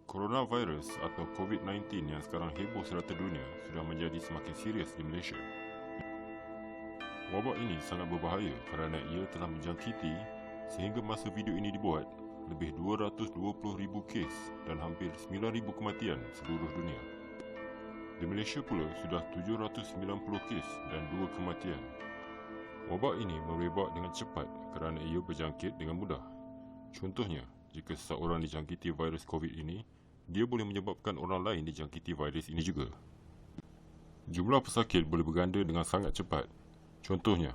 Coronavirus atau COVID-19 yang sekarang heboh serata dunia sudah menjadi semakin serius di Malaysia. Wabak ini sangat berbahaya kerana ia telah menjangkiti, sehingga masa video ini dibuat, lebih 220,000 kes dan hampir 9,000 kematian seluruh dunia. Di Malaysia pula sudah 790 kes dan 2 kematian. Wabak ini merebak dengan cepat kerana ia berjangkit dengan mudah. Contohnya, jika seseorang dijangkiti virus COVID ini, dia boleh menyebabkan orang lain dijangkiti virus ini juga. Jumlah pesakit boleh berganda dengan sangat cepat. Contohnya,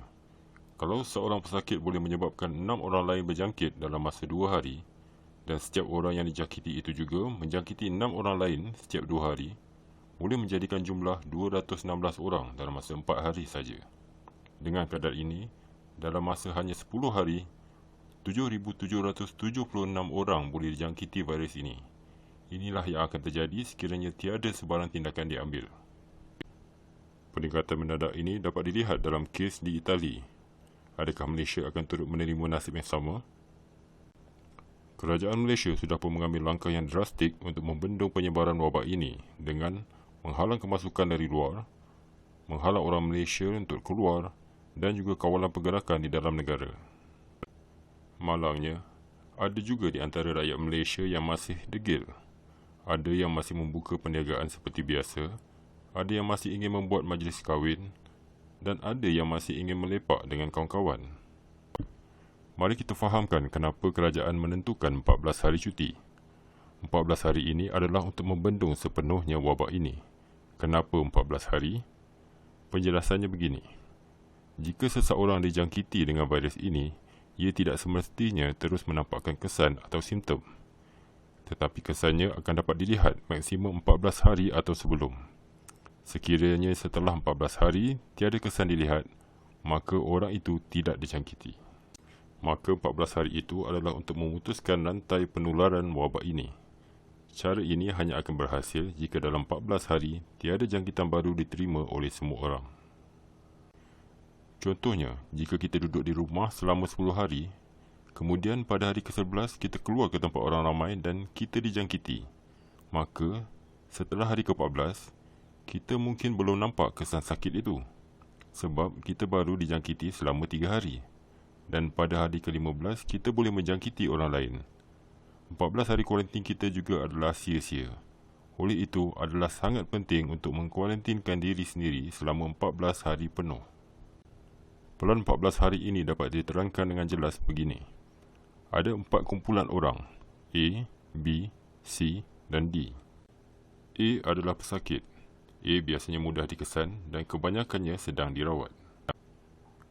kalau seorang pesakit boleh menyebabkan 6 orang lain berjangkit dalam masa 2 hari, dan setiap orang yang dijangkiti itu juga menjangkiti 6 orang lain setiap 2 hari, boleh menjadikan jumlah 216 orang dalam masa 4 hari saja. Dengan kadar ini, dalam masa hanya 10 hari, 7,776 orang boleh dijangkiti virus ini. Inilah yang akan terjadi sekiranya tiada sebarang tindakan diambil. Peningkatan mendadak ini dapat dilihat dalam kes di Itali. Adakah Malaysia akan turut menerima nasib yang sama? Kerajaan Malaysia sudah pun mengambil langkah yang drastik untuk membendung penyebaran wabak ini dengan menghalang kemasukan dari luar, menghalang orang Malaysia untuk keluar dan juga kawalan pergerakan di dalam negara. Malangnya, ada juga di antara rakyat Malaysia yang masih degil. Ada yang masih membuka perniagaan seperti biasa, ada yang masih ingin membuat majlis kahwin, dan ada yang masih ingin melepak dengan kawan-kawan. Mari kita fahamkan kenapa kerajaan menentukan 14 hari cuti. 14 hari ini adalah untuk membendung sepenuhnya wabak ini. Kenapa 14 hari? Penjelasannya begini. Jika seseorang dijangkiti dengan virus ini, ia tidak semestinya terus menampakkan kesan atau simptom. Tetapi kesannya akan dapat dilihat maksimum 14 hari atau sebelum. Sekiranya setelah 14 hari tiada kesan dilihat, maka orang itu tidak dijangkiti. Maka 14 hari itu adalah untuk memutuskan rantai penularan wabak ini. Cara ini hanya akan berhasil jika dalam 14 hari tiada jangkitan baru diterima oleh semua orang. Contohnya, jika kita duduk di rumah selama 10 hari, kemudian pada hari ke-11 kita keluar ke tempat orang ramai dan kita dijangkiti, maka setelah hari ke-14, kita mungkin belum nampak kesan sakit itu sebab kita baru dijangkiti selama 3 hari, dan pada hari ke-15 kita boleh menjangkiti orang lain. 14 hari kuarantin kita juga adalah sia-sia. Oleh itu adalah sangat penting untuk mengkuarantinkan diri sendiri selama 14 hari penuh. Pelan 14 hari ini dapat diterangkan dengan jelas begini. Ada 4 kumpulan orang, A, B, C dan D. A adalah pesakit. A biasanya mudah dikesan dan kebanyakannya sedang dirawat.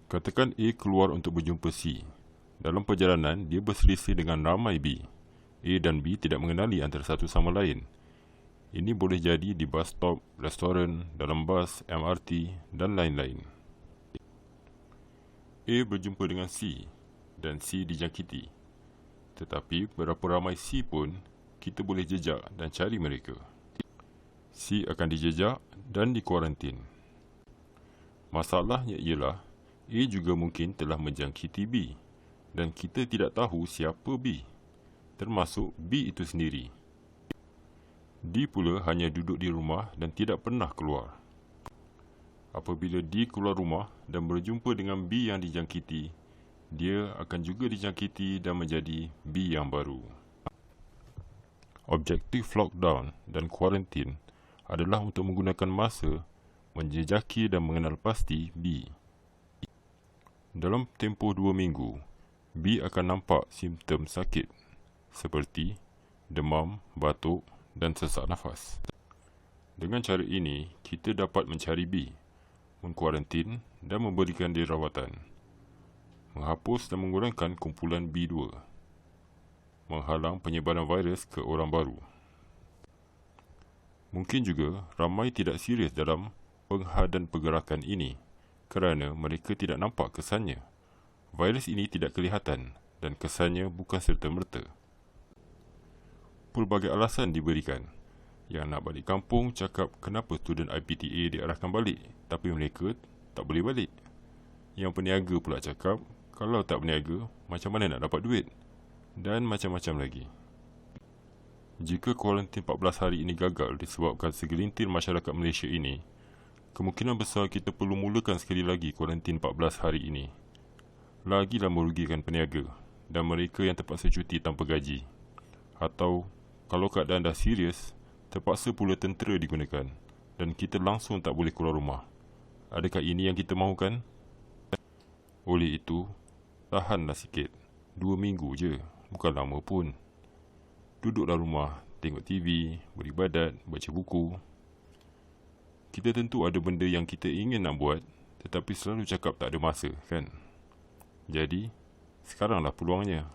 Katakan A keluar untuk berjumpa C. Dalam perjalanan, dia berselisih dengan ramai B. A dan B tidak mengenali antara satu sama lain. Ini boleh jadi di bus stop, restoran, dalam bas, MRT dan lain-lain. A berjumpa dengan C dan C dijangkiti. Tetapi berapa ramai C pun, kita boleh jejak dan cari mereka. C akan dijejak dan dikuarantin. Masalahnya ialah, A juga mungkin telah menjangkiti B dan kita tidak tahu siapa B, termasuk B itu sendiri. D pula hanya duduk di rumah dan tidak pernah keluar. Apabila D keluar rumah dan berjumpa dengan B yang dijangkiti, dia akan juga dijangkiti dan menjadi B yang baru. Objektif lockdown dan kuarantin adalah untuk menggunakan masa menjejaki dan mengenal pasti B. Dalam tempoh 2 minggu, B akan nampak simptom sakit seperti demam, batuk dan sesak nafas. Dengan cara ini, kita dapat mencari B, mengkuarantin dan memberikan dia rawatan, menghapus dan mengurangkan kumpulan B2, menghalang penyebaran virus ke orang baru. Mungkin juga ramai tidak serius dalam penghadan pergerakan ini kerana mereka tidak nampak kesannya. Virus ini tidak kelihatan dan kesannya bukan serta-merta. Pelbagai alasan diberikan. Yang nak balik kampung cakap kenapa student IPTA diarahkan balik, tapi mereka tak boleh balik. Yang peniaga pula cakap, kalau tak berniaga, macam mana nak dapat duit? Dan macam-macam lagi. Jika kuarantin 14 hari ini gagal disebabkan segelintir masyarakat Malaysia ini, kemungkinan besar kita perlu mulakan sekali lagi kuarantin 14 hari ini. Lagilah merugikan peniaga dan mereka yang terpaksa cuti tanpa gaji. Atau, kalau keadaan dah serius, terpaksa pula tentera digunakan dan kita langsung tak boleh keluar rumah. Adakah ini yang kita mahukan? Oleh itu, tahanlah sikit. 2 minggu je, bukan lama pun. Duduklah rumah, tengok TV, beribadat, baca buku. Kita tentu ada benda yang kita ingin nak buat, tetapi selalu cakap tak ada masa, kan? Jadi, sekaranglah peluangnya.